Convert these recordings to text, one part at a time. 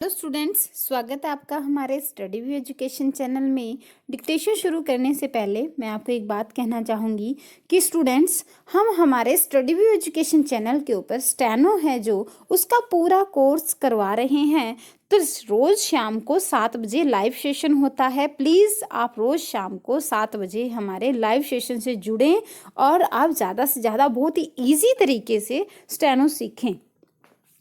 Hello students, स्वागत है आपका हमारे स्टडी व्यू एजुकेशन चैनल में। डिक्टेशन शुरू करने से पहले मैं आपको एक बात कहना चाहूँगी कि स्टूडेंट्स, हम हमारे स्टडी व्यू एजुकेशन चैनल के ऊपर स्टेनो है जो उसका पूरा कोर्स करवा रहे हैं। तो रोज़ शाम को 7 बजे लाइव सेशन होता है। प्लीज़ आप रोज़ शाम को 7 बजे हमारे लाइव सेशन से जुड़ें और आप ज़्यादा से ज़्यादा बहुत ही ईजी तरीके से स्टेनो सीखें।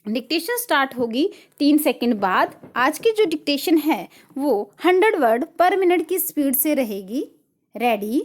डिक्टेशन स्टार्ट होगी 3 सेकंड बाद। आज की जो डिक्टेशन है वो 100 वर्ड पर मिनट की स्पीड से रहेगी। Ready,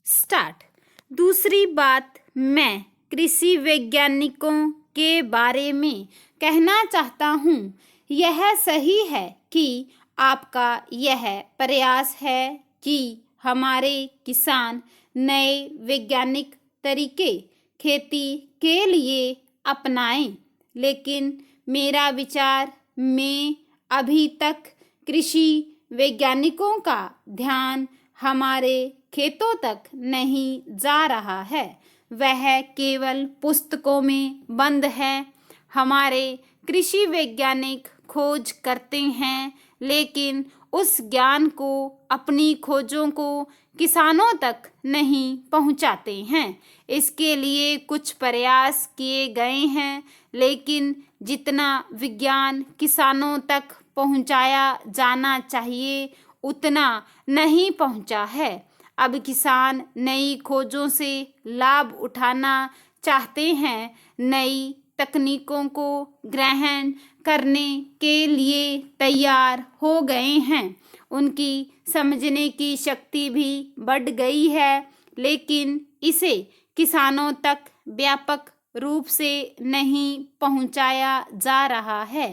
start. दूसरी बात, मैं कृषि वैज्ञानिकों के बारे में कहना चाहता हूँ। यह सही है कि आपका यह प्रयास है कि हमारे किसान नए वैज्ञानिक तरीके खेती के लिए अपनाएं, लेकिन मेरा विचार में अभी तक कृषि वैज्ञानिकों का ध्यान हमारे खेतों तक नहीं जा रहा है। वह केवल पुस्तकों में बंद है। हमारे कृषि वैज्ञानिक खोज करते हैं, लेकिन उस ज्ञान को, अपनी खोजों को किसानों तक नहीं पहुंचाते हैं। इसके लिए कुछ प्रयास किए गए हैं, लेकिन जितना विज्ञान किसानों तक पहुंचाया जाना चाहिए उतना नहीं पहुंचा है। अब किसान नई खोजों से लाभ उठाना चाहते हैं, नई तकनीकों को ग्रहण करने के लिए तैयार हो गए हैं। उनकी समझने की शक्ति भी बढ़ गई है, लेकिन इसे किसानों तक व्यापक रूप से नहीं पहुंचाया जा रहा है।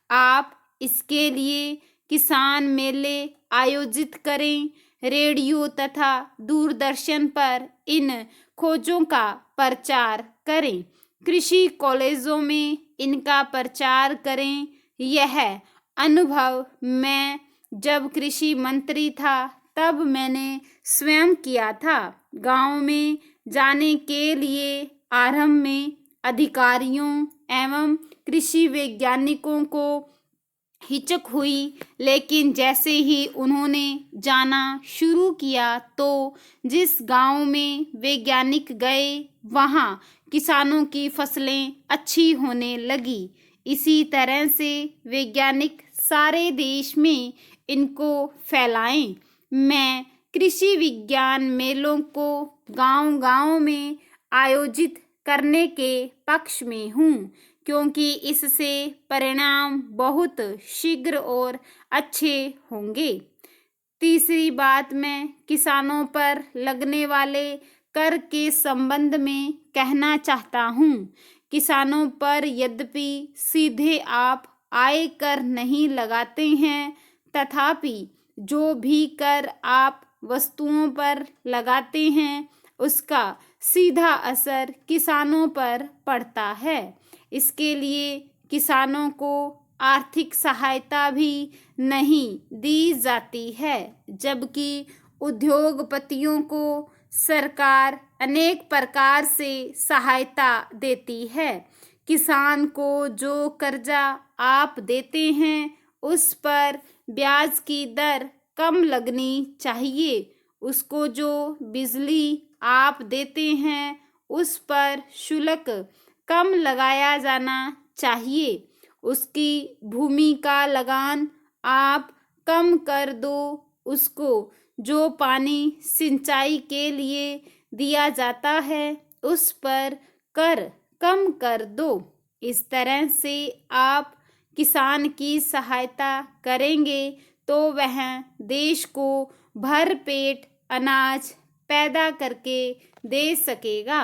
आप इसके लिए किसान मेले आयोजित करें, रेडियो तथा दूरदर्शन पर इन खोजों का प्रचार करें, कृषि कॉलेजों में इनका प्रचार करें। यह अनुभव मैं जब कृषि मंत्री था तब मैंने स्वयं किया था। गांव में जाने के लिए आरंभ में अधिकारियों एवं कृषि वैज्ञानिकों को हिचक हुई, लेकिन जैसे ही उन्होंने जाना शुरू किया तो जिस गांव में वैज्ञानिक गए वहां किसानों की फसलें अच्छी होने लगी। इसी तरह से वैज्ञानिक सारे देश में इनको फैलाएं। मैं कृषि विज्ञान मेलों को गांव-गांव में आयोजित करने के पक्ष में हूँ, क्योंकि इससे परिणाम बहुत शीघ्र और अच्छे होंगे। तीसरी बात, मैं किसानों पर लगने वाले कर के संबंध में कहना चाहता हूँ। किसानों पर यद्यपि सीधे आप आय कर नहीं लगाते हैं, तथापि जो भी कर आप वस्तुओं पर लगाते हैं उसका सीधा असर किसानों पर पड़ता है। इसके लिए किसानों को आर्थिक सहायता भी नहीं दी जाती है, जबकि उद्योगपतियों को सरकार अनेक प्रकार से सहायता देती है। किसान को जो कर्जा आप देते हैं उस पर ब्याज की दर कम लगनी चाहिए। उसको जो बिजली आप देते हैं उस पर शुल्क कम लगाया जाना चाहिए। उसकी भूमि का लगान आप कम कर दो। उसको जो पानी सिंचाई के लिए दिया जाता है उस पर कर कम कर दो। इस तरह से आप किसान की सहायता करेंगे तो वह देश को भर पेट अनाज पैदा करके दे सकेगा।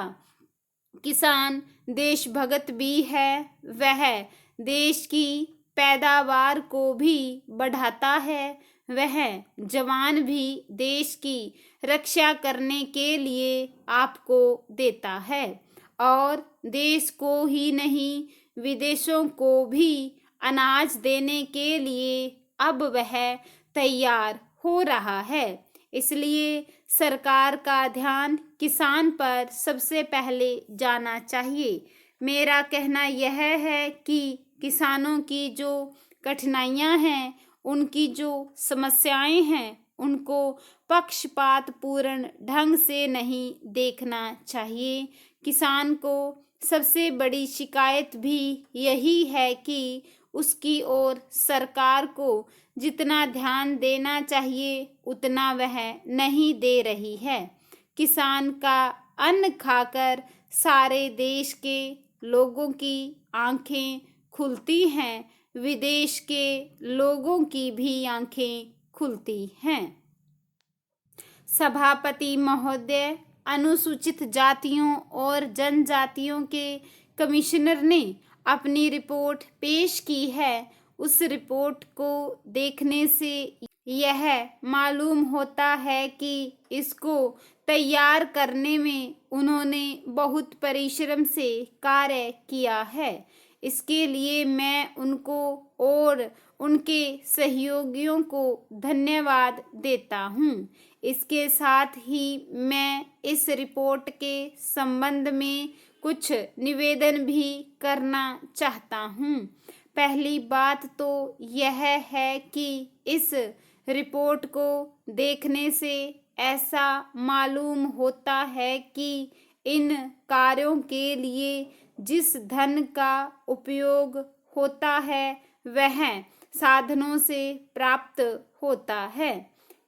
किसान देशभक्त भी है। वह देश की पैदावार को भी बढ़ाता है। वह जवान भी देश की रक्षा करने के लिए आपको देता है और देश को ही नहीं विदेशों को भी अनाज देने के लिए अब वह तैयार हो रहा है। इसलिए सरकार का ध्यान किसान पर सबसे पहले जाना चाहिए। मेरा कहना यह है कि किसानों की जो कठिनाइयां हैं, उनकी जो समस्याएं हैं, उनको पक्षपात पूर्ण ढंग से नहीं देखना चाहिए। किसान को सबसे बड़ी शिकायत भी यही है कि उसकी ओर सरकार को जितना ध्यान देना चाहिए उतना वह नहीं दे रही है। किसान का अन्न खाकर सारे देश के लोगों की आंखें खुलती हैं, विदेश के लोगों की भी आंखें खुलती हैं। सभापति महोदय, अनुसूचित जातियों और जनजातियों के कमिश्नर ने अपनी रिपोर्ट पेश की है। उस रिपोर्ट को देखने से यह मालूम होता है कि इसको तैयार करने में उन्होंने बहुत परिश्रम से कार्य किया है। इसके लिए मैं उनको और उनके सहयोगियों को धन्यवाद देता हूँ। इसके साथ ही मैं इस रिपोर्ट के संबंध में कुछ निवेदन भी करना चाहता हूँ। पहली बात तो यह है कि इस रिपोर्ट को देखने से ऐसा मालूम होता है कि इन कार्यों के लिए जिस धन का उपयोग होता है वह साधनों से प्राप्त होता है।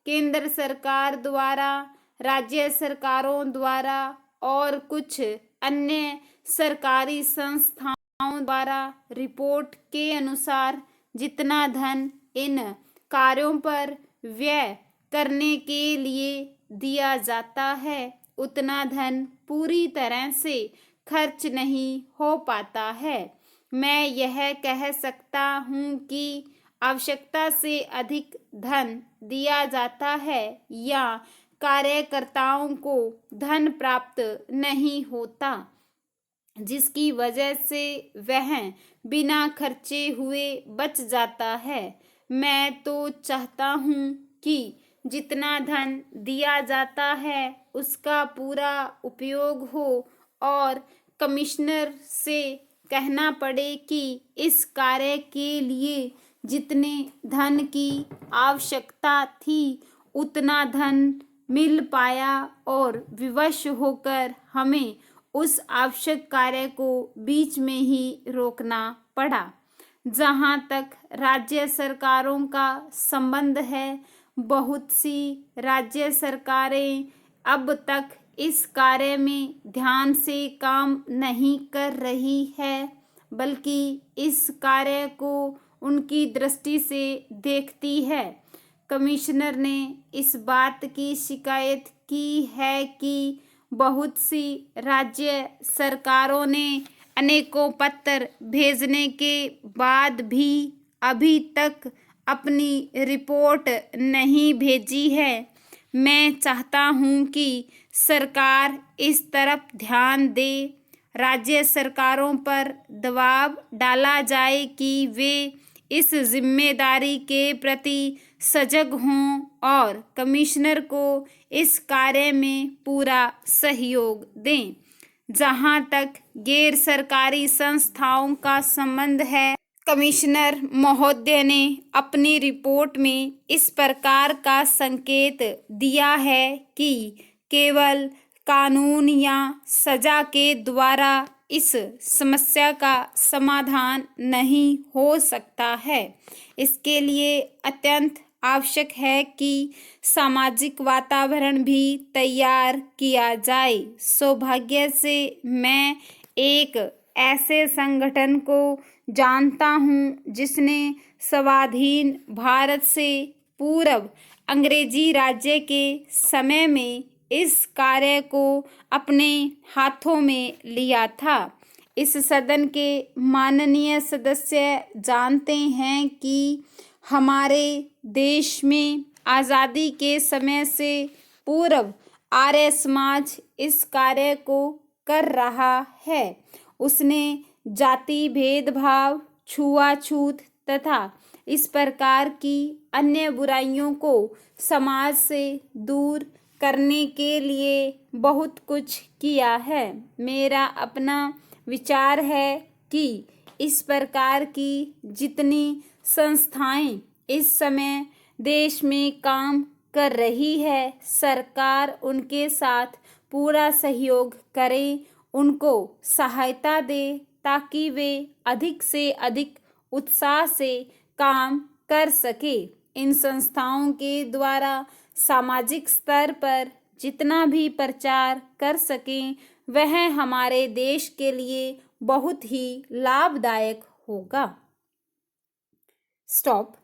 केंद्र सरकार द्वारा, राज्य सरकारों द्वारा और कुछ अन्य सरकारी संस्थाओं द्वारा रिपोर्ट के अनुसार जितना धन इन कार्यों पर व्यय करने के लिए दिया जाता है, उतना धन पूरी तरह से खर्च नहीं हो पाता है। मैं यह कह सकता हूँ कि आवश्यकता से अधिक धन दिया जाता है या कार्यकर्ताओं को धन प्राप्त नहीं होता, जिसकी वजह से वह बिना खर्चे हुए बच जाता है। मैं तो चाहता हूँ कि जितना धन दिया जाता है उसका पूरा उपयोग हो और कमिश्नर से कहना पड़े कि इस कार्य के लिए जितने धन की आवश्यकता थी उतना धन मिल पाया और विवश होकर हमें उस आवश्यक कार्य को बीच में ही रोकना पड़ा। जहाँ तक राज्य सरकारों का संबंध है, बहुत सी राज्य सरकारें अब तक इस कार्य में ध्यान से काम नहीं कर रही है, बल्कि इस कार्य को उनकी दृष्टि से देखती है। कमिश्नर ने इस बात की शिकायत की है कि बहुत सी राज्य सरकारों ने अनेकों पत्र भेजने के बाद भी अभी तक अपनी रिपोर्ट नहीं भेजी है। मैं चाहता हूँ कि सरकार इस तरफ ध्यान दे, राज्य सरकारों पर दबाव डाला जाए कि वे इस जिम्मेदारी के प्रति सजग हों और कमिश्नर को इस कार्य में पूरा सहयोग दें। जहाँ तक गैर सरकारी संस्थाओं का संबंध है, कमिश्नर महोदय ने अपनी रिपोर्ट में इस प्रकार का संकेत दिया है कि केवल कानून या सजा के द्वारा इस समस्या का समाधान नहीं हो सकता है। इसके लिए अत्यंत आवश्यक है कि सामाजिक वातावरण भी तैयार किया जाए। सौभाग्य से मैं एक ऐसे संगठन को जानता हूँ जिसने स्वाधीन भारत से पूर्व अंग्रेजी राज्य के समय में इस कार्य को अपने हाथों में लिया था। इस सदन के माननीय सदस्य जानते हैं कि हमारे देश में आज़ादी के समय से पूर्व आर्य समाज इस कार्य को कर रहा है। उसने जाति भेदभाव, छुआछूत तथा इस प्रकार की अन्य बुराइयों को समाज से दूर करने के लिए बहुत कुछ किया है। मेरा अपना विचार है कि इस प्रकार की जितनी संस्थाएं इस समय देश में काम कर रही है, सरकार उनके साथ पूरा सहयोग करे, उनको सहायता दे ताकि वे अधिक से अधिक उत्साह से काम कर सके। इन संस्थाओं के द्वारा सामाजिक स्तर पर जितना भी प्रचार कर सकें वह हमारे देश के लिए बहुत ही लाभदायक होगा। स्टॉप।